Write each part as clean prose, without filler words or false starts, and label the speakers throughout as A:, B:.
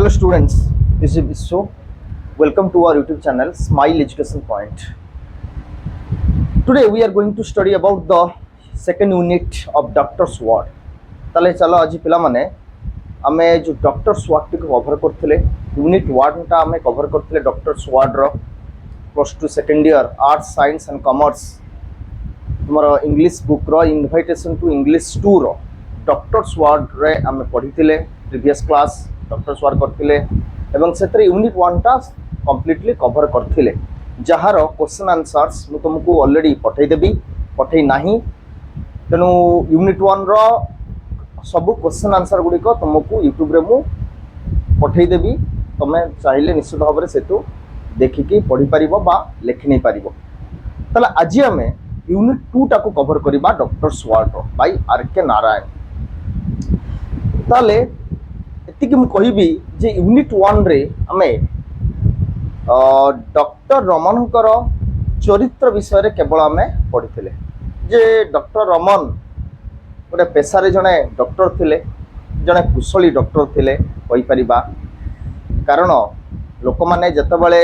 A: Hello students, this is Biswa. Welcome to our YouTube channel Smile Education Point. Today we are going to study about the second unit of Doctor's Ward. ताले चलो आज पिला माने आमे जो Doctor's Ward को cover करथिले unit 1 टा आमे कवर करथिले Doctor's Ward रो plus 2 second year arts science and commerce तुमरो इंग्लिश बुक रो इनविटेशन टू इंग्लिश 2 रो Doctor's Ward रे आमे पढिथिले प्रीवियस क्लास Doctor's Ward करथिले एवं सेतरे यूनिट 1 टा कंप्लीटली कवर करथिले जहार क्वेश्चन आंसर्स मु तुमको ऑलरेडी पठै देबी पठै नाही तेनु यूनिट 1 रो सब क्वेश्चन आंसर गुडी को तुमको YouTube रे मु पठै देबी तमे चाहिले निश्चित भाव रे सेतु देखि कि पढि परिबो बा लेखि नै परिबो तला आज हमें यूनिट 2 टा को कवर करिबा Doctor's Ward रो बाय आर.के. नारायण ताले एतिक मु कहिबी जे यूनिट 1 रे हमें डॉक्टर रमनकर चरित्र विषय रे केवल हमें पढ़िथिले जे डॉक्टर रमन गोटे पेशारे जड़े डॉक्टर थिले जड़े कुशली डॉक्टर थिले कहि परिबा कारण लोक माने जतबेले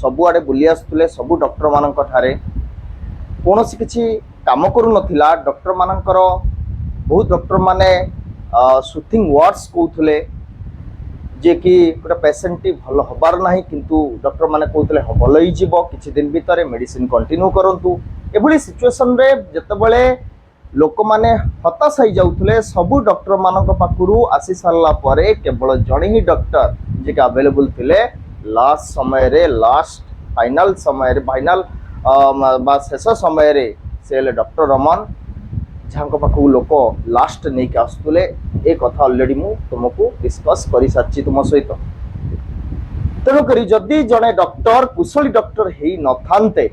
A: सबुआडे बुली आसुले सबु डॉक्टर मानक ठारे कोनोसी किछि काम करू नथिला डॉक्टर मानकर बहुत डॉक्टर माने सुथिंग वर्ड्स कहउथले जे कि गोटे पेशेंट टी भल हबार नाही किंतु डॉक्टर माने कहउथले भल ही जीवो किछि दिन भीतर मेडिसिन कंटिन्यू करंतु एभली सिचुएशन रे जतबेले लोक माने हताश हो जाउथले सबु डॉक्टर मानक पाखुरु आसी सारला परे केवल जणे ही डॉक्टर जे कि अवेलेबल थिले लास्ट समय रे लास्ट फाइनल समय रे फाइनल बा शेष समय रे से डॉक्टर रमन जहाँ पाखु लोक लास्ट नहीं के आसुले ए कथा ऑलरेडी मु तुमको डिस्कस करि साची तुम सहित तेणुक जदि जड़े डॉक्टर कुशली डॉक्टर हे न थांते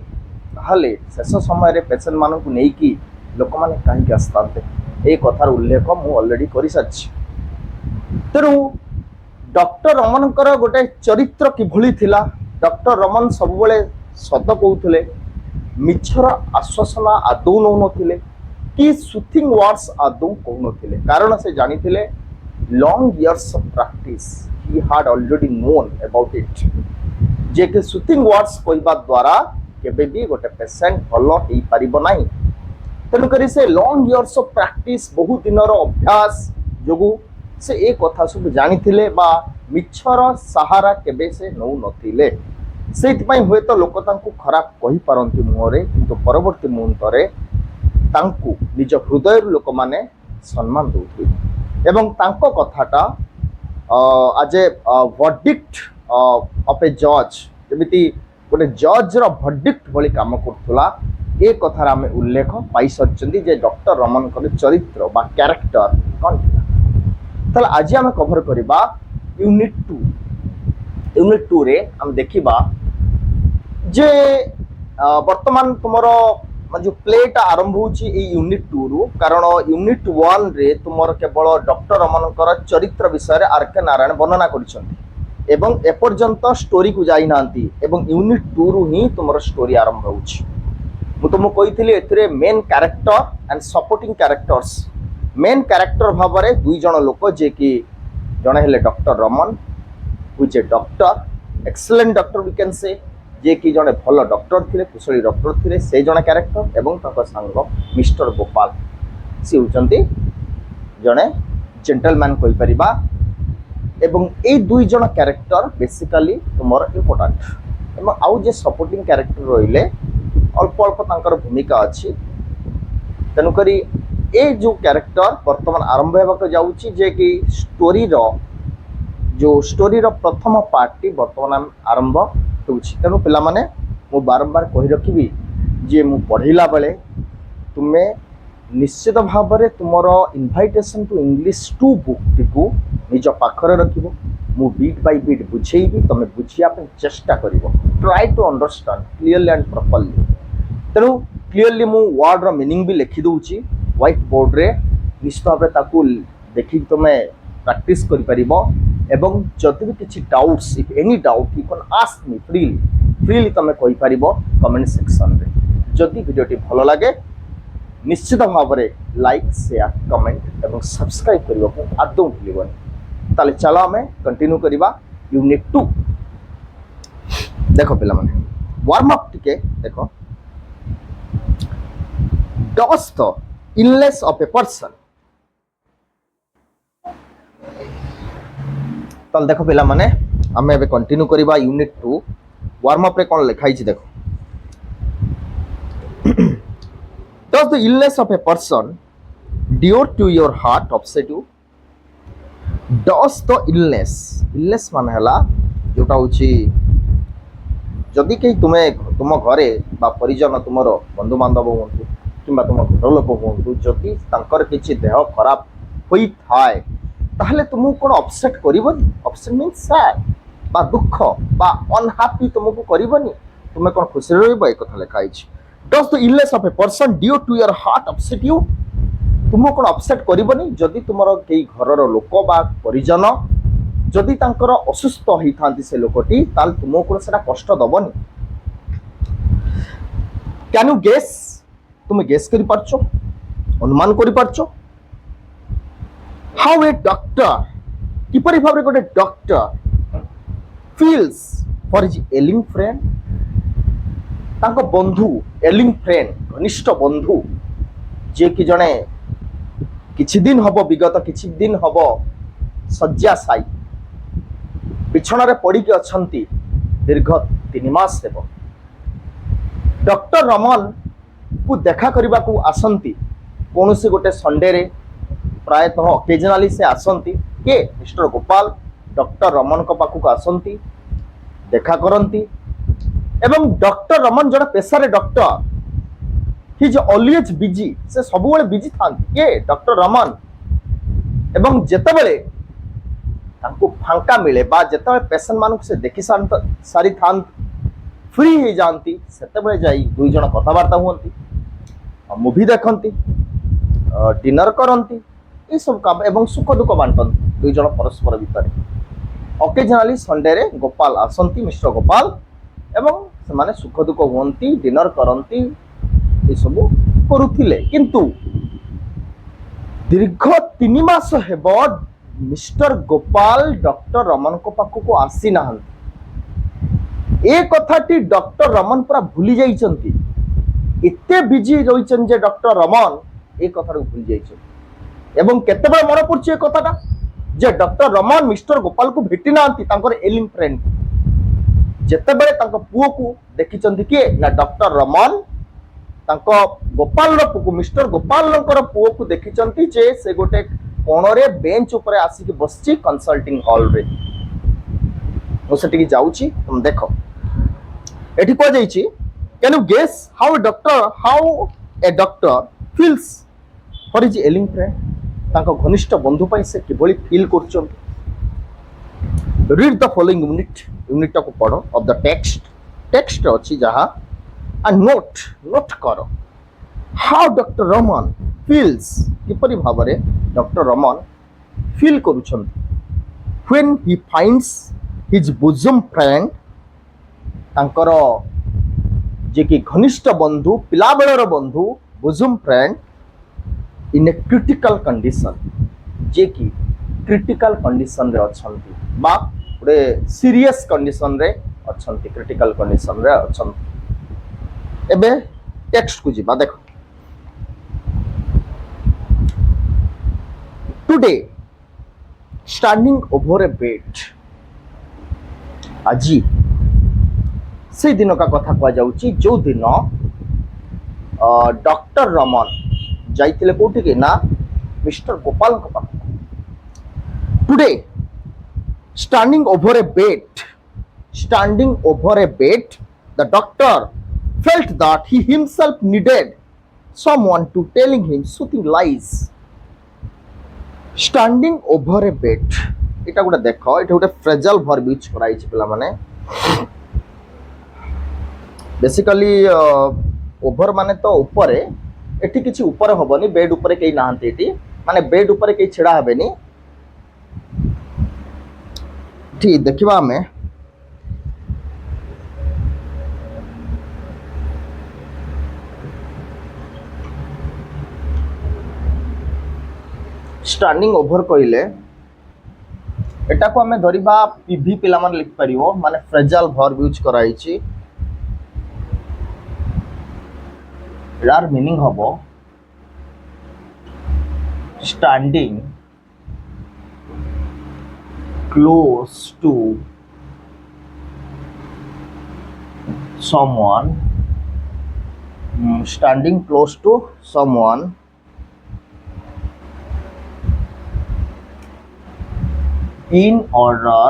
A: ताहले शेष समय रे पेशेंट मानक नहीं कि लोक माने कहीं आसतांते ए कथार उल्लेख मु ऑलरेडी करि साची तेणु डॉक्टर रमनकर गोटे चरित्र किभली थिला डॉक्टर रमन सब बेले सत कहउथले मिछर आश्वासना आदौ नौ नथिले कि सुथिंग वर्ड्स आदौ कहु नथिले कारण से जानी थिले long years of practice he had already known about it जे कि सुथिंग वर्ड्स कहबा द्वारा केबे भी गोटे पेशेंट भलो हेई परिबो नाही तेणु करी से लॉन्ग इयर्स ऑफ प्रैक्टिस बहुत दिनर अभ्यास जोगु से एक कथा सब जानी थिले बा मिछर सहारा केबे से नौ नथिले सेति हुए तो लोक तांकु खराब कहि पारंती मुहरे किंतु परवर्ती मुहूर्तरे तांकु निज हृदय लोक माने सम्मान दउथि एवं तांको कथाटा आज ए वर्डिक्ट ऑफ ए जज जेमिति गोटे जज रो वर्डिक्ट भली काम करथुला ए कथार आमे उल्लेख पाई सचंदी जे डॉक्टर रमन कर चरित्र बा कैरेक्टर कोन तल आज आमे कवर करिबा यूनिट 2 रे हम देखिबा जे वर्तमान तुमरो जो प्लेटा आरंभ होची ए यूनिट 2 रु कारण यूनिट 1 रे तुमरो केवल डॉक्टर रमनकर चरित्र विषय रे आर.के. नारायण वर्णना करिसंती एवं ए पर्यंत स्टोरी को जाई नांती एवं यूनिट 2 रु ही तुमरो स्टोरी आरंभ होची मु तुमको कहिथिली एथिरे main character and supporting characters main character भाबरे दुई जण लोक जे कि जणे हेले doctor Raman which a doctor excellent doctor we can say जे कि जड़े भल डॉक्टर थिले कुशली डॉक्टर थिले से जड़े कैरेक्टर एवं तांको सांग मिस्टर गोपाल सी होचंती जड़े जेंटलमैन कहि परिबा एवं ए दुई जण कैरेक्टर बेसिकली तुमर इंपोर्टेंट एवं आउ जे सपोर्टिंग कैरेक्टर रहिले अल्प अल्प तांकर भूमिका अछि तेनु करी ए जो कैरेक्टर वर्तमान आरंभ हेबाक जाउची जे कि स्टोरी रो प्रथम पार्ट टी वर्तमान आरंभ होउची तेनु पिला माने मु बारंबार कहि रखिबी जे मु पढिला बेले तुमे निश्चित भाव रे तुमरो इनविटेशन टू इंग्लिश 2 बुक टिकु निज पाखरे रखिबो मु बीट बाय बीट बुझेइबी तमे बुझिया पे चेष्टा करिवो try to understand clearly and properly तेनु क्लियरली मु वर्ड रो मीनिंग भी लिखि दउची व्हाइट बोर्ड रे निश्चित भाव रे ताकू देखि तमे प्रैक्टिस करि परिबो एवं जदि भी किसी doubts if any doubt you can ask me freely तमे कहि परिबो कमेंट सेक्शन रे जदि वीडियोटी भलो लागे निश्चित भाव रे लाइक शेयर कमेंट एवं सब्सक्राइब करिवो आदौ भूलिबोनी ताले चलो आम कंटिन्यू करवा यूनिट 2 देख पे वार्म अप टिके देख does the illness of a person ताले देख पे आम ए कंटिन्यू करवा यूनिट 2 वार्म अप रे कौन लिखाई देखो does the illness of a person due to your heart upset you does the illness मान हला जोटा होची जदि कहीं तुम्हें तुम घरे बा परिजन तुमर बंधु बांधव हुंतु किंबा तुम घर लोक हुंतु जदि तांकर किछि देह खराब होई थाए ताहले तुमको कोन अपसेट करिवनी अपसेट मींस सैड बा दुख बा अनहैप्पी तुमको करिवनी तुमे कोन खुशी रहबो ए कथा लिखा आइछि does the illness of a person due to your heart upset you तुमको कोन अपसेट करिवनी जदि तुमर केई घरर लोक बा परिजन जदि तांकर असुस्थ होई थांती से लोकटी ताल तुमको कोन सेटा कष्ट दबनी कैन यू गेस तुम गेस करि पारछो अनुमान करि पारछो हाउ ए डॉक्टर किपरि भाबरे गोटे doctor feels for his ailing friend तांको बंधु एलिंग फ्रेंड घनिष्ठ बंधु जे कि जने किछि दिन हबो विगत किछि दिन हबो शय्याशायी बिछण रे पड़ी के अछंती दीर्घ 3 मास हेबो डॉक्टर रमन को देखा करबा को आसंती कोनोसी गोटे संडे रे प्रायतः ओकेजनली से आसंती के मिस्टर गोपाल डॉक्टर रमन को पाखु आसंती देखा करंती एवं डॉक्टर रमन जड़े पेशारे doctor he is always busy से सब बेले बिजी थांती के डॉक्टर रमन एवं जेतेबेले तांको फांका मिले बा जेतेबेले पेशेंट मानक से देखि सारी थांत फ्री हो जानती सेतेबेले जाई दुई जण कथावार्ता हुंती मूवी देखंती डिनर करंती ए सब काम एवं सुख दुख बांटंती दुई जण परस्पर भितर ओकेजनली संडे रे गोपाल आसंती मिस्टर गोपाल एवं से माने सुख दुख हुंती डिनर करंती ए सब करुथिले किंतु दीर्घ 3 मास हेबो मिस्टर गोपाल डॉक्टर रमन को पाखु को आसी ना ए कथाटी डॉक्टर रमन पूरा भूली जाइचंती इत्ते बिजी रहिचन जे डॉक्टर रमन ए कथा को भूली जाइचन एवं केते बड़ मन पड़छि ए कथाटा जे डॉक्टर रमन मिस्टर गोपाल को भेटी नांती तांकर एलिंग फ्रेंड जेते बेले तांको पुओ को देखिचंती के ना डॉक्टर रमन तांको गोपाल रो पुओ मिस्टर गोपाल रो पुओ को देखिचंती जे से गोटे कोणरे बेंच ऊपर आसी के बसची कंसल्टिंग हॉल रे ओ सेठी जाउची तुम देखो एठी को जाईची can you guess how a doctor feels for his ailing friend तांको घनिष्ठ बंधु पई से किबोली फील करचंती रीड द फॉलोइंग यूनिट को पढ़ो ऑफ द टेक्स्ट अच्छी जहाँ एंड नोट करो हाउ डॉक्टर रमन फील्स किपरि भाव में डॉक्टर रमन फील करुछंती when he finds his bosom friend तांकर जे कि घनिष्ठ बंधु पिला बेलर बंधु bosom friend in a critical condition जे कि क्रिटिकल कंडीशन रे अछंती बा गोटे सीरियस कंडीशन रे अछंती क्रिटिकल कंडीशन रे अछंती एबे टेक्स्ट को जिबा देखो टुडे स्टैंडिंग ओवर ए बेड आज से दिन का कथा कह जाउची जो दिन डॉक्टर रमन जाइतिले कोठी के ना मिस्टर गोपाल को पाख today standing over a bed the doctor felt that he himself needed someone to telling him soothing lies standing over a bed এটা গোটা দেখো এটা গোটা ফ্রেজাল ভার্ব ইউজ কৰাইছে পিলা মানে বেসিক্যালি ওভার মানে তো উপরে এটি কিছু উপরে হবনি বেড উপরে কেই নাহান্তি এটি মানে বেড উপরে কেই ছিড়া হবেনি ठीक देखिबा हमें स्टैंडिंग ओवर कहले एटा को हमें धरिबा पीवी पिला मन लिख परियो माने फ्रेजाल वर्ब यूज कराइछि यार मीनिंग हबो standing close to someone standing close to someone in order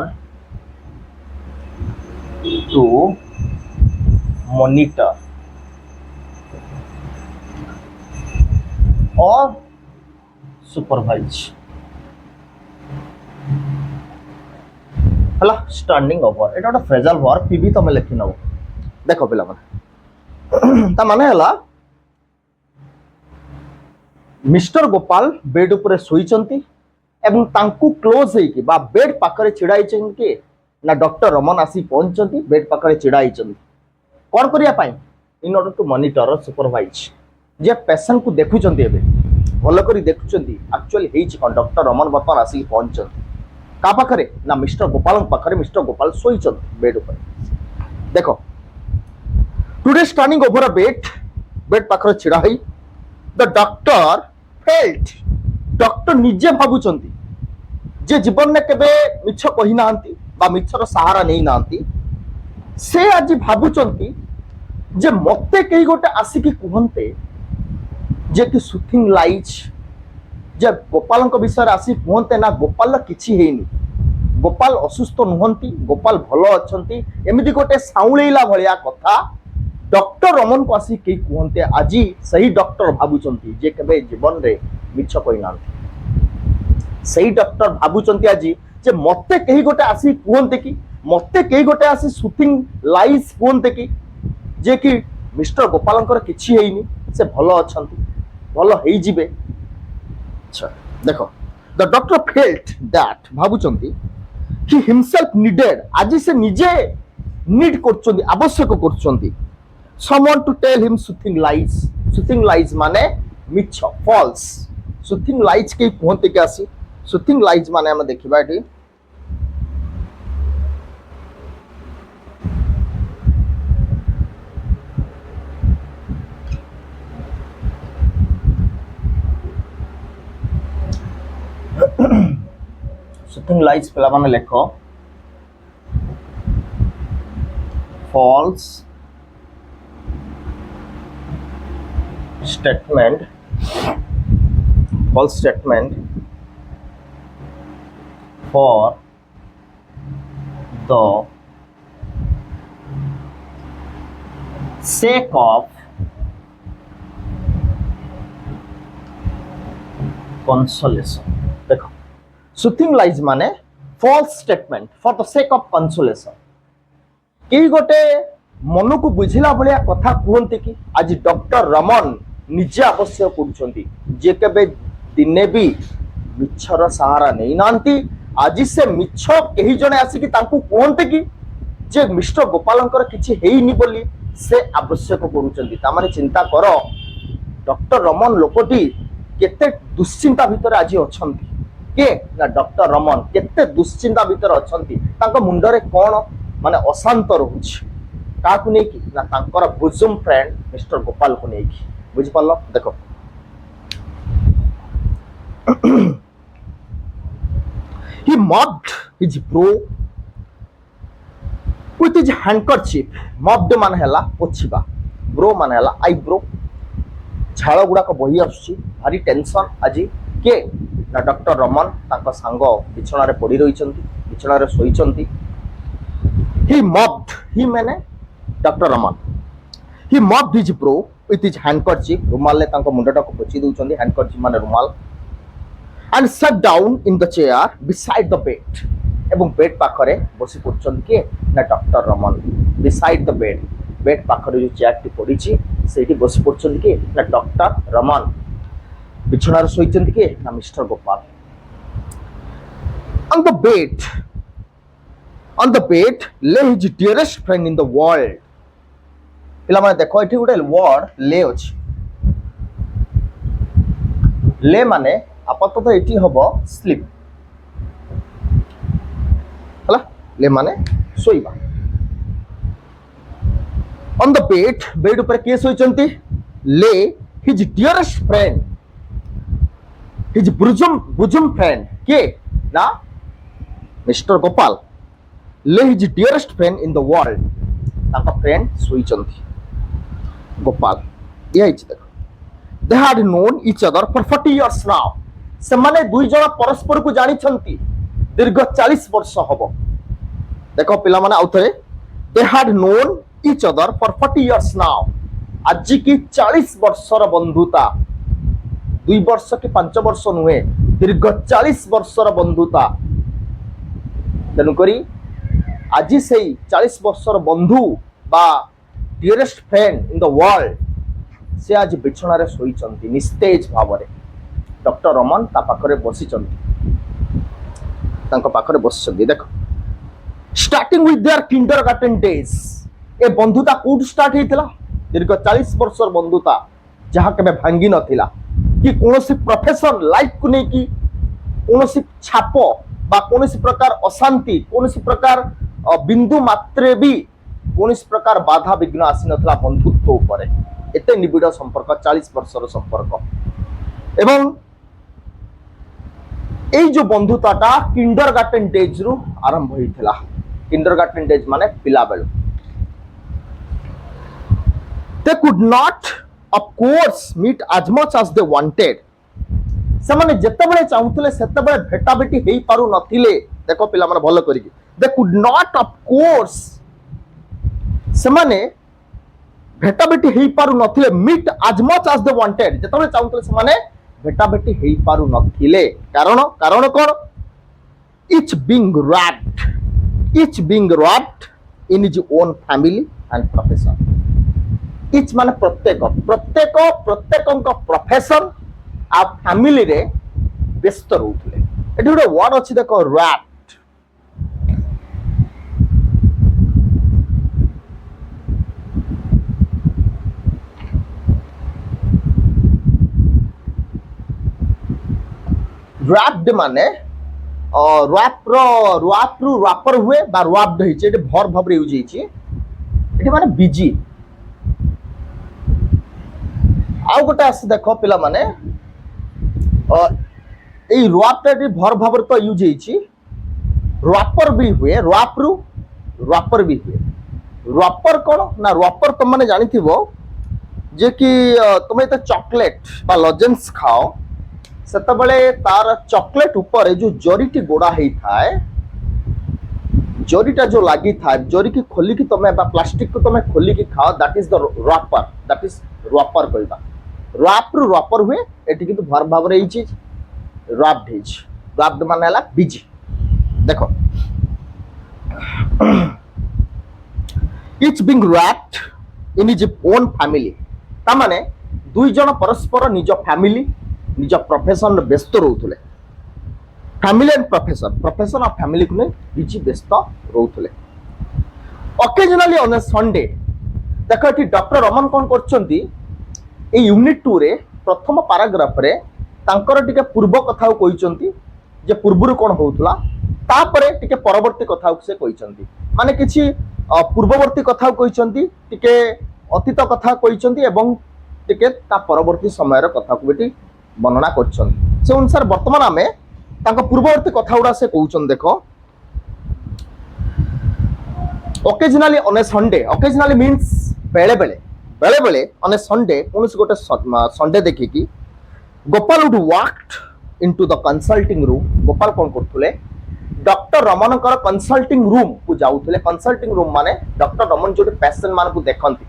A: to monitor or supervise हला स्टैंडिंग ओवर एटा गोटे फ्रेजाल वर्ब पीवी तमे लिखि नबो देखो पिला माने ता माने हला मिस्टर गोपाल बेड ऊपर सोईचंती एवं तांकू क्लोज हेकी बा बेड पाखरे छिड़ाइछन के ना डॉक्टर रमन आसी पहुंचंती बेड पाखरे छिड़ाइछन कोन करिया पाई इन ऑर्डर टू मॉनिटर और सुपरवाइज जे पेशेंट को देखुचंती एबे भलो करी देखुचंती एक्चुअली हेची कोन डॉक्टर रमन बर्तमान आसी पहुंचंती का पाखरे ना मिस्टर गोपाल पाखरे मिस्टर गोपाल सोईचंती बेड ऊपर देखो today standing over a bed पाखरे छिड़ा हई द डॉक्टर फेल्ट डॉक्टर निजे भाबुचंती जे जीवन में केबे मिछ कहि नांती बा मिछर सहारा नहीं नांती से आज भाबुचंती जे मते केही गोटे आसिकी कुहंते जे कि सुथिंग लाइज जे गोपाल विषय आसी कहते ना गोपाल किछि हेनी गोपाल असुस्थ नुहंती गोपाल भलो अछंती एमिति गोटे साउळेला भलिया कथा डॉक्टर रमन को आसी के कहते आज सही डॉक्टर भाबुचंती जे केबे जीवन रे मिछ कहि नांती सही डॉक्टर भाबुचंती आज जे मते केही गोटे आसी कहते कि मते केही गोटे आसी सुथिंग लाइज कहते कि जे कि मिस्टर गोपालंकर किछि हेनी से भलो अछंती भलो हेई जिबे अच्छा देखो द डॉक्टर फेल्ट दैट भाबुचंती ही हिमसेल्फ नीडेड आज से निजे नीड करचंती आवश्यक करचंती someone to tell him soothing lies माने मिछ फॉल्स सुथिंग लाइज के कहते के आसी सुथिंग लाइज माने हम देखिबा एठी सुथिंग लाइज पिला माने लेखो false statement for the sake of consolation देखो सुथिंग लाइज माने false statement for the sake of consolation केही गोटे मन को बुझिला भलिया कथा कहते कि आज डॉक्टर रमन निजे आवश्यक करुछंती जे केबे दिने भी मिछर सहारा नहीं नांती आज से मिछ केही जने आसी कि तांकू कहते कि जे मिस्टर गोपालंकर किछि हेइनी बोली से आवश्यक करुछंती ता माने चिंता करो डॉक्टर रमन लोकटी केते दुश्चिंता भितर आज अछंती के ना डॉक्टर रमन केते दुश्चिंता भितर अछंती तांको मुंडरे कोन माने अशांत रहुछि काकू नै कि ना तांकर बुजुम फ्रेंड मिस्टर गोपाल को नै कि बुझ पालो देखो he mopped his brow with his handkerchief mopped मान हैला पोछिबा ब्रो मान हैला आईब्रो झाड़ गुड़ा को बही आसुची भारी टेंशन आज के ना डॉक्टर रमन तांको सांग बिछना रे पड़ी रहिचंती बिछना रे सोईचंती he mopped he माने doctor Raman he mopped his brow with his handkerchief रुमाल ले तांको मुंडटा को पोछि दउचंती handkerchief माने रुमाल and sat down in the chair beside the bed एवं बेड पाखरे बसी पड़छंती के ना doctor Raman beside the bed पाखरे जो चेयर टी पड़ीची सेठी बसी पड़छंती के ना डॉक्टर रमन बिछना रे सोईचंती के ना mister Gopal on the bed lay his dearest friend in the world पिला माने देखो एठी गुटे वर्ड ले अछि ले माने आपातत एठी हबो स्लीप ले माने सोइबा ऑन द बेड ऊपर किए सोइचंती ले his dearest friend his bosom friend के ना मिस्टर गोपाल ले his dearest friend in the world ताका फ्रेंड सोइचंती गोपाल ये हिच देखो दे had known each other for 40 years now से माने दुई जण परस्पर को जानी छंती दीर्घ 40 वर्ष हबो देखो पिला माने आउथरे they had known each other for 40 years now आज की 40 वर्षर बंधुता 2 वर्ष कि 5 वर्ष नुहे दीर्घ 40 वर्षर बंधुता तेणु करी आज से 40 वर्षर बंधु बा dearest friend in the world से आज बिछणारे सोईचंती निस्तेज भावरे डॉक्टर रमन ता पाखरे बसिचंती तांको पाखरे बसिचंती देखो starting with their kindergarten days ए बंधुता कोड स्टार्ट हेतिला दीर्घ 40 वर्षर बंधुता जहाँ केबे भांगी नथिला कि कोनोसी प्रोफेशन लाइफ को नै कि कोनोसी छाप बा कोनोसी प्रकार अशांति कोनोसी प्रकार बिंदु मात्रे भी कोनोसी प्रकार बाधा विघ्न आसी नथिला बंधुत्व ऊपर एते निबिड़ संपर्क 40 वर्षर संपर्क एवं এই जो बंधुताटा किंडरगार्टन डेज रु आरंभ होइथिला किंडरगार्टन डेज माने पिला value they could not of course meet as much as they wanted से माने जत्ते बळे चाहुतले सेते बळे भेटा बेटी हेई पारु नथिले देखो पिला माने भलो करी they could not of course से माने भेटा बेटी हेई पारु नथिले meet as much as they wanted जत्ते बळे चाहुतले से माने भेटा बेटी हेई पारु नथिले कारण कारण कोन each being wrapped in his own family and profession each माने प्रत्येक प्रोफेशन आ फैमिली रे व्यस्त रहउथले एठी गोटे वर्ड अछि देखो wrapped wrapped माने रैपर हुए बा wrapped होइचे एठी भर भाबरे यूज होइचे एठी माने बिजी आउ गोटे आसी देखो पिला माने एई wrapped एठी भर भाबरे तो यूज होइचे रैपर भी हुए रैपर भी हुए रैपर कोन ना रैपर तुम माने जानिथिबो जे कि तुमे तो चॉकलेट बा लजेंस खाओ सेते बळे तार चॉकलेट ऊपर जो जरीटी गोड़ा हेई थाए जरीटा जो लागी था जरी की खोली की तमे बा प्लास्टिक को तमे खोली की खाओ that is the wrapper that is wrapper कहबा रैपर हुए एठी किंतु भर भाव रे ई चीज रैप्ड माने हला बिजी देखो etch being wrapped in his own family ता माने दुई जण परस्पर निज फैमिली निज प्रोफेशन व्यस्त रहउथले family and profession of family को बिजी व्यस्त रहउथले ओकेजनली ऑन अ संडे देखो एठी डॉक्टर रमन कोन करछंती ए यूनिट 2 रे प्रथम पैराग्राफ रे तांकर टिके पूर्व कथा कहिसंती जे पूर्वरु कोन होउथला तापरे टिके परवर्ती कथा से कहिसंती माने किछि पूर्ववर्ती कथा कहिसंती टिके अतीत कथा कहिसंती एवं टिके ता परवर्ती समय रो कथा को बेटी वर्णना करछंती से अनुसार वर्तमान आमे तांको पूर्ववर्ती कथा उडा से कहउछन देखो occasionally on a Sunday occasionally means बेले बेले ऑन ए संडे कोनस गोटे संडे देखि कि Gopal would walked into the consulting room Gopal कोन करथुले डॉक्टर रमन कर कंसल्टिंग रूम को जाउथुले कंसल्टिंग रूम माने डॉक्टर रमन जो पेशेंट मान को देखंती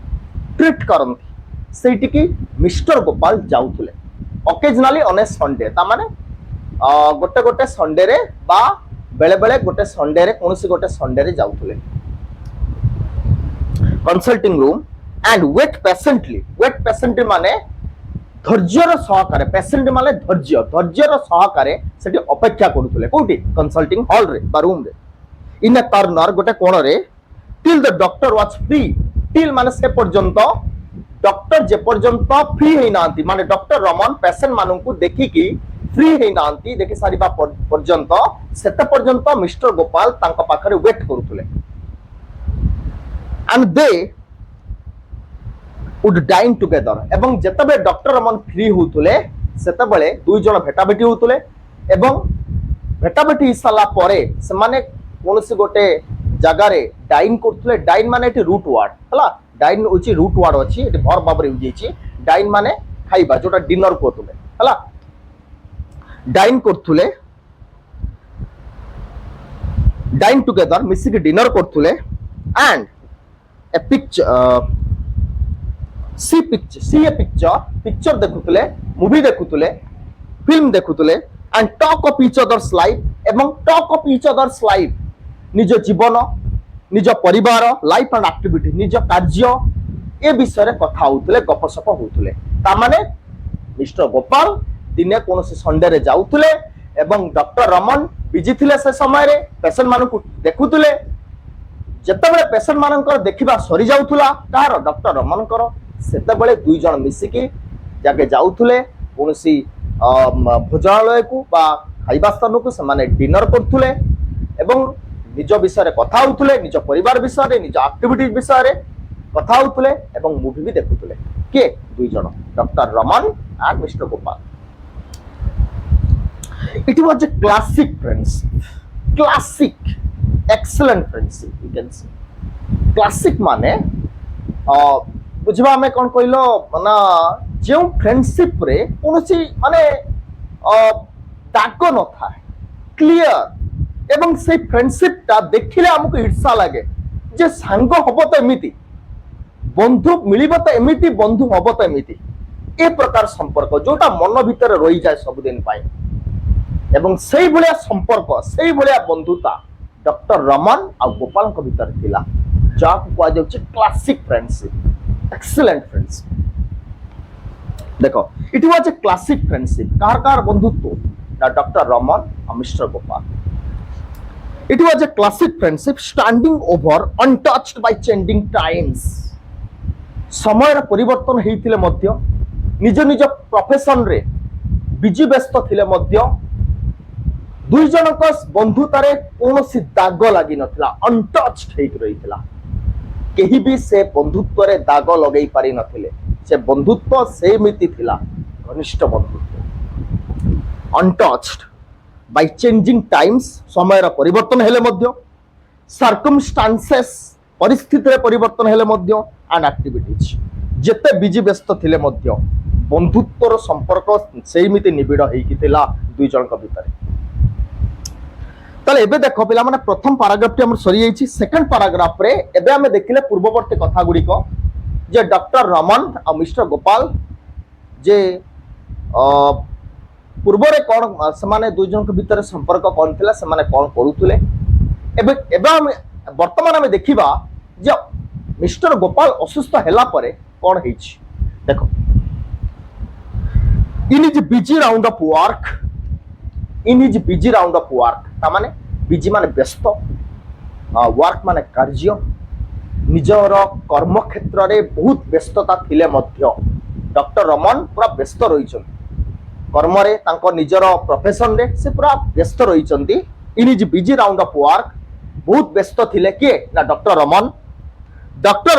A: ट्रीट करंती सेठी की मिस्टर गोपाल जाउथुले ओकेजनली ऑन ए संडे ता माने गोटे गोटे संडे रे बा बेले बेले गोटे संडे रे कोनसी गोटे संडे रे जाउथुले consulting room and wait patiently माने धैर्यर सहकारे पेशेंट माने धैर्यर सहकारे सेठी अपेक्षा करूथुले कोठी कंसल्टिंग हॉल रे बा रूम रे इन ए कॉर्नर गोटे कोण रे till the doctor was free till माने से पर्यंत डॉक्टर जे पर्यंत फ्री है नांती माने डॉक्टर रमन पेशेंट मानन को देखि कि फ्री हे नांती देखि सारिबा पर्यंत सेते पर्यंत मिस्टर गोपाल तांका पाखरे वेट करूथुले and they would dine together एवं जेतबे डॉक्टर रमन फ्री होतुले सेतबेले दुई जण भेटाभेटी होतुले एवं भेटाभेटी हिसाला परे से माने कोनसी गोटे जगह रे डाइन करथुले डाइन माने एटी रूट वर्ड हला डाइन उची रूट वर्ड अछि एटी भर बाबरे उजेछि डाइन माने खाइबा जोटा डिनर कोतुले हला डाइन करथुले डाइन टुगेदर मिसिक डिनर करथुले and a picture see a picture देखुतले मूवी देखुतले फिल्म देखुतले and talk of each other's life एवं talk of each other's life निज जीवन निज परिवार लाइफ एंड एक्टिविटी निज कार्य ए विषय रे कथा होतले गपसप होतले ता माने मिस्टर गोपाल दिने कोनोसी संडे रे जाउतले एवं डॉक्टर रमन बिजी थिले से समय रे पेशेंट मानन को देखुतले जेतेबेले पेशेंट मानकर देखिबा सरी जाउथुला तार डॉक्टर रमनकर सेतेबेले दुई जण मिसिकी जाके जाउथुले कोनोसी भोजनालय को बा खाइबा स्थान को से माने डिनर करथुले एवं निज विषय रे कथा होतुले निज परिवार विषय रे निज एक्टिविटी विषय रे कथा होतुले एवं मूवी भी देखुतुले के दुई जण doctor Raman and mister Gopal it was a classic friendship classic excellent friendship you can say classic माने बुझबा में कोन कहलो ना जो फ्रेंडशिप रे कोनोसी माने दाग न था क्लियर एवं से फ्रेंडशिप ता देखिले हमको ईर्षा लागे जे सांग हबो तो एमिति बंधु मिलिबो तो एमिति बंधु हबो तो एमिति ए प्रकार संपर्क जोटा मन भीतर रही जाय सब दिन पाए एवं सेई भलिया संपर्क सेई भलिया बंधुता डॉक्टर रमन आ गोपाल को भीतर थिला जा को कह जाउची क्लासिक फ्रेंडशिप एक्सीलेंट फ्रेंडशिप देखो it was a classic friendship car car बंधुत्व ना डॉक्टर रमन और mister Gopal it was a classic friendship standing over untouched by changing times समय परिवर्तन हेतिले मध्य निज निज प्रोफेशन रे बिजी व्यस्त थिले मध्य दुई जनक बंधुतारे कौनसी दाग लगी नथिला अनटच्ड हेक रहिथिला केही भी से बंधुत्व रे दाग लगई पारि नथिले से बंधुत्व से मिति थिला घनिष्ठ बंधुत्व अनटच्ड बाय चेंजिंग टाइम्स समय परिवर्तन हेले मध्य सर्कमस्टांसेस परिस्थिति रे परिवर्तन हेले मध्य एंड एक्टिविटीज जेते बिजी व्यस्त थिले मध्य बंधुत्वर संपर्क से मिति निबिड़ हेकी थिला दुई जनक भितर ताले एबे देखो पिला माने प्रथम पैराग्राफ टी हमर सरी जाईची सेकंड पैराग्राफ रे एबे हमें देखिले पूर्ववर्ती कथा गुडी को जे डॉक्टर रमन और मिस्टर गोपाल जे पूर्व रे कोन समाने दुई जन के भीतर संपर्क कोन थिला समाने कोन करूथुले एबे एबे हम वर्तमान में देखिबा जे मिस्टर गोपाल असुस्थ हैला परे कोन हेछि देखो in his busy round of work in his busy round of work ता माने बिजी माने व्यस्त वर्क माने कार्य निजर कर्म क्षेत्र रे बहुत व्यस्तता थिले मध्य डॉक्टर रमन पूरा व्यस्त रहिछन कर्म रे तांको निजर प्रोफेशन रे से पूरा व्यस्त रहिछंती in his busy round of work बहुत व्यस्त थिले के ना doctor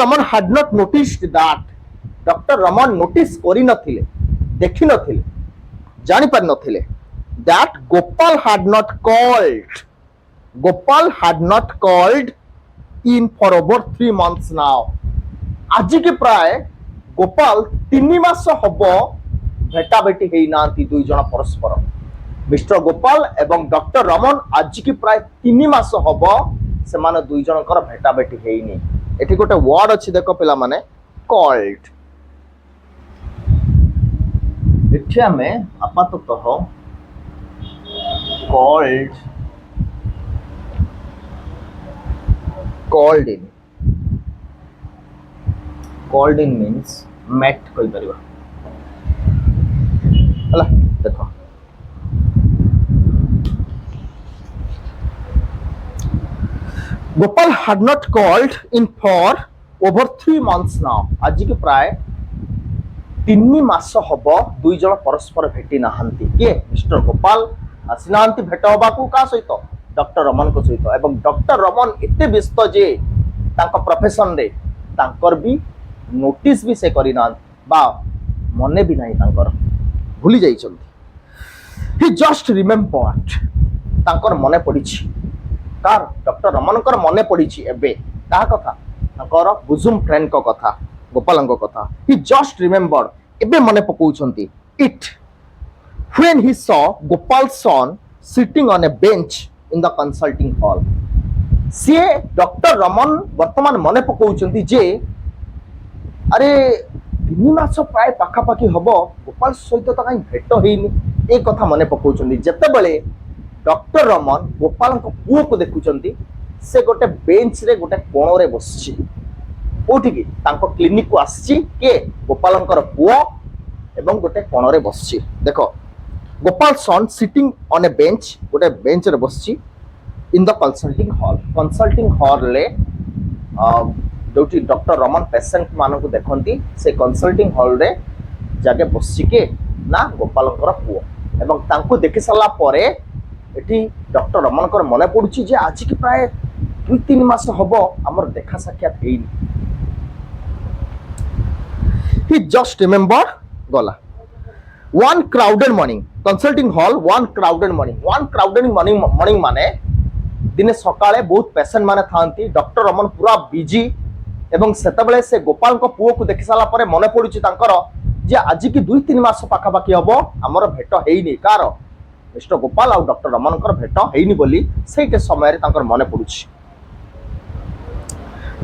A: Raman had not noticed that doctor Raman notice करि नथिले देखि नथिले जानि पार नथिले that Gopal had not called in for over 3 months now आज के प्राय गोपाल 3 मास हबो भेटा बेटी हेई नांती दुई जण परस्पर मिस्टर गोपाल एवं डॉक्टर रमन आज के प्राय 3 मास हबो से माने दुई जनकर भेटा बेटी हेईनी एठी गोटे वर्ड अछि देखो पिला माने कॉल्ड एठी हमें आपाततः called in means met कहि परिबा हला देखो Gopal had not called in for over 3 months now आज के प्राय ତିନି ମାସ ହବ ଦୁଇ ଜଣ ପରସ୍ପର ଭେଟି ନାହାନ୍ତି। କିଏ? ମିଷ୍ଟର ଗୋପାଲ ଆସିନାହାନ୍ତି ଭେଟ ହବାକୁ କାହା ସହିତ? ଡକ୍ଟର ରମନଙ୍କ ସହିତ। ଏବଂ ଡକ୍ଟର ରମନ ଏତେ ବ୍ୟସ୍ତ ଯେ ତାଙ୍କ ପ୍ରଫେସନରେ ତାଙ୍କର ବି ନୋଟିସ ବି ସେ କରିନାହାନ୍ତି ବା ମନେ ବି ନାହିଁ, ତାଙ୍କର ଭୁଲି ଯାଇଛନ୍ତି। ହି ଜଷ୍ଟ ରିମେମ୍ବର୍ଡ, ତାଙ୍କର ମନେ ପଡ଼ିଛି। କାର? ଡକ୍ଟର ରମନଙ୍କର ମନେ ପଡ଼ିଛି ଏବେ। କାହା କଥା? ତାଙ୍କର ବୁଜୁମ ଫ୍ରେଣ୍ଡଙ୍କ କଥା, ଗୋପାଳଙ୍କ କଥା। ହି ଜଷ୍ଟ ରିମେମ୍ବର୍ଡ, ଏବେ ମନେ ପକାଉଛନ୍ତି। ଇଟ୍ when he saw Gopal's son sitting on a bench in the consulting hall. ସିଏ ଡକ୍ଟର ରମନ ବର୍ତ୍ତମାନ ମନେ ପକାଉଛନ୍ତି ଯେ ଆରେ 3 ମାସ ପ୍ରାୟ ପାଖାପାଖି ହବ ଗୋପାଳ ସହିତ ତ କାହିଁ ଭେଟ ହେଇନି, ଏ କଥା ମନେ ପକାଉଛନ୍ତି। ଯେତେବେଳେ ଡକ୍ଟର ରମନ ଗୋପାଳଙ୍କ ପୁଅକୁ ଦେଖୁଛନ୍ତି, ସେ ଗୋଟେ ବେଞ୍ଚରେ ଗୋଟେ କୋଣରେ ବସିଛି। କୋଉଠିକି? ତାଙ୍କ କ୍ଲିନିକକୁ ଆସିଛି। କିଏ? ଗୋପାଳଙ୍କର ପୁଅ ଏବଂ ଗୋଟେ କୋଣରେ ବସିଛି। ଦେଖ, ଗୋପାଳ ସନ୍ ସିଟିଂ ଅନ୍ ଏ ବେଞ୍ଚ, ଗୋଟେ ବେଞ୍ଚରେ ବସିଛି। In the consulting hall, consulting ହଲ୍ରେ ଯୋଉଠି ଡକ୍ଟର ରମନ ପେସେଣ୍ଟ ମାନଙ୍କୁ ଦେଖନ୍ତି, ସେ କନସଲ୍ଟିଂ ହଲ୍ରେ ଜାଗେ ବସିଛି। କିଏ? ନା ଗୋପାଳଙ୍କର ପୁଅ। ଏବଂ ତାଙ୍କୁ ଦେଖି ସାରିଲା ପରେ ଏଠି ଡକ୍ଟର ରମନଙ୍କର ମନେ ପଡୁଛି ଯେ ଆଜିକି ପ୍ରାୟ 2-3 ମାସ ହବ ଆମର ଦେଖା ସାକ୍ଷାତ ହେଇନି। ହି ଜଷ୍ଟ ରିମେମ୍ବର ଗଲା। one crowded morning, consulting hall, one crowded morning, one crowded morning ମାନେ ଦିନେ ସକାଳେ ବହୁତ ପେସେଣ୍ଟ ମାନେ ଥାନ୍ତି, ଡକ୍ଟର ରମନ ପୁରା ବିଜି। ଏବଂ ସେତେବେଳେ ସେ ଗୋପାଳଙ୍କ ପୁଅକୁ ଦେଖି ସାରିଲା ପରେ ମନେ ପଡୁଛି ତାଙ୍କର ଯେ ଆଜିକି 2-3 ମାସ ପାଖାପାଖି ହବ ଆମର ଭେଟ ହେଇନି। କାର? ମିଷ୍ଟର ଗୋପାଳ ଆଉ ଡକ୍ଟର ରମନଙ୍କର ଭେଟ ହେଇନି ବୋଲି ସେଇଟା ସମୟରେ ତାଙ୍କର ମନେ ପଡୁଛି।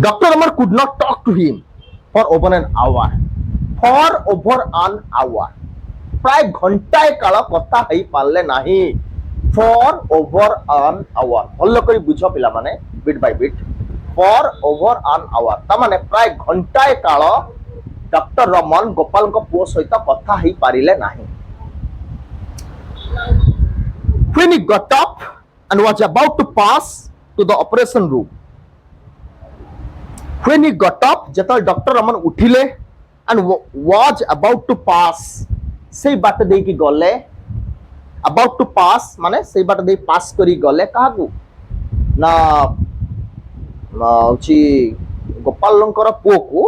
A: Doctor Raman could not talk to him for over an hour, ପ୍ରାୟ ଘଣ୍ଟାଏ କାଳ କଥା ହେଇପାରିଲେ ନାହିଁ। ଫର୍ ଓଭର ଆନ୍ ଆୱାର, ଭଲ କରି ବୁଝ ପିଲାମାନେ, bit by bit. For over an hour ତା ମାନେ ପ୍ରାୟ ଘଣ୍ଟାଏ କାଳ ଡକ୍ଟର ରମନ ଗୋପାଳଙ୍କ ପୁଅ ସହିତ କଥା ହେଇପାରିଲେ ନାହିଁ। When he got up and was about to pass to the operation room, when he got up, ଯେତେବେଳେ ଡକ୍ଟର ରମନ ଉଠିଲେ and was about to pass, ସେଇ ବାଟ ଦେଇକି ଗଲେ। about to pass ମାନେ ସେଇ ବାଟ ଦେଇ ପାସ୍ କରି ଗଲେ କାହାକୁ? ନା ହଉଛି ଗୋପାଳଙ୍କର ପୁଅକୁ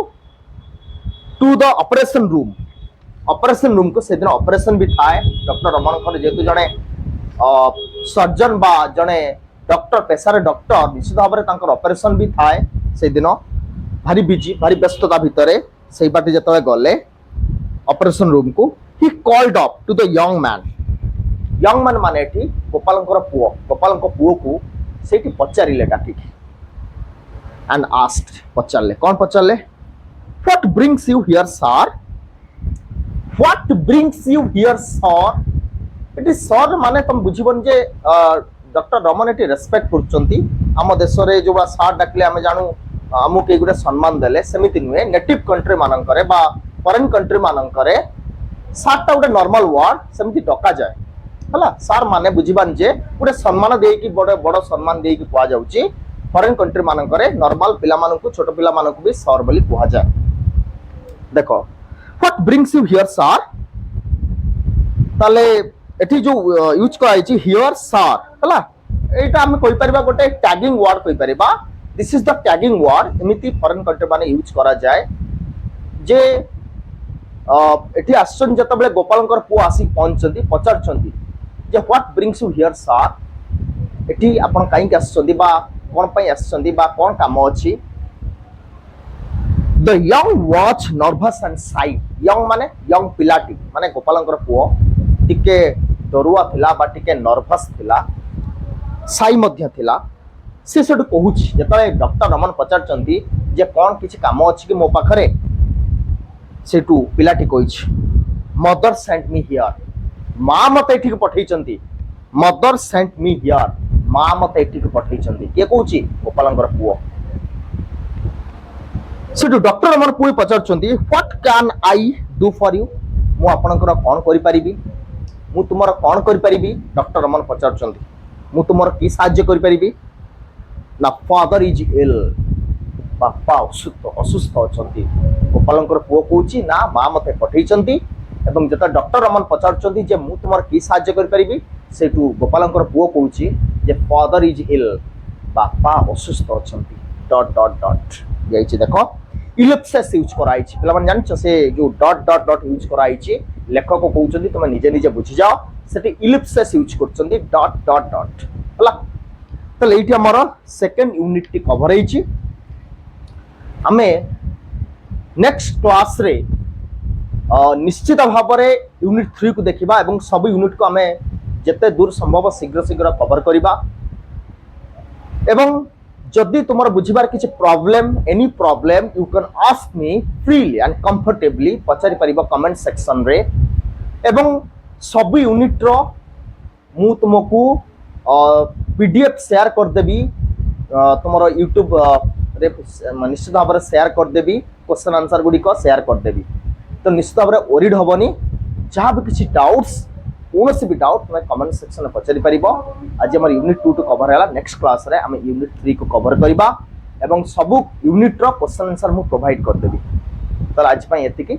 A: to the operation room. Operation ରୁମକୁ ସେଦିନ ଅପରେସନ ବି ଥାଏ। ଡକ୍ଟର ରମନଙ୍କର ଯେହେତୁ ଜଣେ ସର୍ଜନ ବା ଜଣେ ଡକ୍ଟର, ପେଶାରେ ଡକ୍ଟର, ନିଶ୍ଚିତ ଭାବରେ ତାଙ୍କର ଅପରେସନ ବି ଥାଏ ସେଇଦିନ। ଭାରି ବିଜି, ଭାରି ବ୍ୟସ୍ତତା ଭିତରେ ସେଇ ବାଟେ ଯେତେବେଳେ ଗଲେ ଅପରେସନ ରୁମକୁ, he called up to the young man. young man ମାନେ ଏଠି ଗୋପାଳଙ୍କର ପୁଅ, ଗୋପାଳଙ୍କ ପୁଅକୁ ସେଇଠି ପଚାରିଲେ ଡାକିକି। and asked, ପଚାରିଲେ। କ'ଣ ପଚାରିଲେ? what brings you here sir? what brings you here sir? ଏଠି ସର୍ ମାନେ ତମେ ବୁଝିବନି ଯେ ଡକ୍ଟର ରମନ ଏଠି ରେସପେକ୍ଟ କରୁଛନ୍ତି। ଆମ ଦେଶରେ ଯୋଉଟା ସାର୍ ଡାକିଲେ ଆମେ ଜାଣୁ ଆମକୁ କେହି ଗୋଟେ ସମ୍ମାନ ଦେଲେ, ସେମିତି ନୁହେଁ। ନେଟିଭ କଣ୍ଟ୍ରି ମାନଙ୍କରେ ବା ଫରେନ୍ କଣ୍ଟ୍ରି ମାନଙ୍କରେ ସାର୍ଟା ଗୋଟେ ନର୍ମାଲ ୱାର୍ଡ, ସେମିତି ଡକାଯାଏ ହେଲା। ସାର୍ ମାନେ ବୁଝିବାନି ଯେ ଗୋଟେ ସମ୍ମାନ ଦେଇକି ବଡ଼ ସମ୍ମାନ ଦେଇକି କୁହାଯାଉଛି। ଫରେନ୍ କଣ୍ଟ୍ରି ମାନଙ୍କରେ ନର୍ମାଲ ପିଲାମାନଙ୍କୁ, ଛୋଟ ପିଲାମାନଙ୍କୁ ବି ସାର୍ ବୋଲି କୁହାଯାଏ। ଦେଖ, what brings you here sir, ତାହେଲେ ଏଠି ଯୋଉ ୟୁଜ କରାଯାଇଛି here sir ହେଲା, ଏଇଟା ଆମେ କହିପାରିବା ଗୋଟେ ଟ୍ୟାଗିଂ ୱାର୍ଡ କହିପାରିବା। This is the tagging word. ଏମିତି ଫରେନ୍ କଣ୍ଟ୍ରି ମାନେ ୟୁଜ କରାଯାଏ ଯେ ଏଠି ଆସିଛନ୍ତି ଯେତେବେଳେ ଗୋପାଳଙ୍କର ପୁଅ ଆସି ପହଞ୍ଚିଛନ୍ତି, ପଚାରୁଛନ୍ତି ଯେ what brings you here sir, ଏଠି ଆପଣ କାହିଁକି ଆସିଛନ୍ତି ବା କ'ଣ ପାଇଁ ଆସିଛନ୍ତି ବା କ'ଣ କାମ ଅଛି? The young was nervous and shy. Young ମାନେ ୟଙ୍ଗ ପିଲାଟି, ମାନେ ଗୋପାଳଙ୍କର ପୁଅ ଟିକେ ଡରୁଆ ଥିଲା ବା ଟିକେ ନର୍ଭସ୍ ଥିଲା, ସାଇ ମଧ୍ୟ ଥିଲା। ସେ ସେଠୁ କହୁଛି, ଯେତେବେଳେ ଡକ୍ଟର ରମନ ପଚାରୁଛନ୍ତି ଯେ କ'ଣ କିଛି କାମ ଅଛି କି ମୋ ପାଖରେ, ସେଠୁ ପିଲାଟି କହିଛି ମଦର ସେଣ୍ଟ ମି ହିୟର, ମା ମତେ ଏଠିକି ପଠେଇଛନ୍ତି। ମଦର ସେଣ୍ଟ ମି ହିୟର, ମା ମତେ ଏଠିକି ପଠେଇଛନ୍ତି। କିଏ କହୁଛି? ଗୋପାଳଙ୍କର ପୁଅ। ସେଠୁ ଡକ୍ଟର ରମନ ପୁଣି ପଚାରୁଛନ୍ତି what can I do for you, ମୁଁ ଆପଣଙ୍କର କ'ଣ କରିପାରିବି, ମୁଁ ତୁମର କ'ଣ କରିପାରିବି? ଡକ୍ଟର ରମନ ପଚାରୁଛନ୍ତି ମୁଁ ତୁମର କି ସାହାଯ୍ୟ କରିପାରିବି? ନା ଫାଦର ଇଜ ଇଲ୍, ବାପା ଅସୁସ୍ଥ ଅଛନ୍ତି। ଗୋପାଳଙ୍କର ପୁଅ କହୁଛି ନା ମା ମତେ ପଠେଇଛନ୍ତି ଏବଂ ଯେତେବେଳେ ଡକ୍ଟର ରମନ ପଚାରୁଛନ୍ତି ଯେ ମୁଁ ତୁମର କି ସାହାଯ୍ୟ କରିପାରିବି ସେଇଠୁ ଗୋପାଳଙ୍କର ପୁଅ କହୁଛି ଯେ ଫାଦର ଇଜ ଇଲ୍ ବାପା ଅସୁସ୍ଥ ଅଛନ୍ତି ଡଟ୍ ଡଟ୍ ଡଟ୍ ଯାଇଛି ଦେଖ ଇଲିପ୍ସିସ୍ ୟୁଜ୍ କରାଯାଇଛି ପିଲାମାନେ ଜାଣିଛ ସେ ଯୋଉ ଡଟ୍ ଡଟ୍ ଡଟ୍ ୟୁଜ୍ କରାଯାଇଛି ଲେଖକ କହୁଛନ୍ତି ତମେ ନିଜେ ନିଜେ ବୁଝିଯାଅ ସେଠି ଇଲିପ୍ସିସ୍ ୟୁଜ୍ କରୁଛନ୍ତି ଡଟ୍ ଡଟ୍ ଡଟ୍ ହେଲା ତାହେଲେ ଏଇଠି ଆମର ସେକେଣ୍ଡ ୟୁନିଟ୍ ଟି କଭର ହେଇଛି ଆମେ नेक्स्ट क्लास रे निश्चित भाव में यूनिट 3 को देखा और सब यूनिट को आम जिते दूर संभव शीघ्र शीघ्र कवर करवा एवं जदि तुम बुझार किसी problem any problem you can ask me freely and comfortably पचारि पारिबो कमेंट सेक्शन रे एवं सब यूनिट रो मु तुमको पीडीएफ शेयर कर देबी तुम यूट्यूब निश्चित भाव में शेयर करदेवी क्वेश्चन आंसर गुड़िक शेयर करदेवी तो निश्चित भाव में ओरिड हेनी जहाँ भी किसी डाउट्स कौन भी डाउट तुम्हें कमेंट सेक्शन में पचारि पार आज आम यूनिट 2 टू कवर है नेक्स्ट क्लास रे आम यूनिट 3 को कवर करवा एवं सब यूनिट रो क्वेश्चन आंसर मु प्रोवाइड करदेवी तो आज एति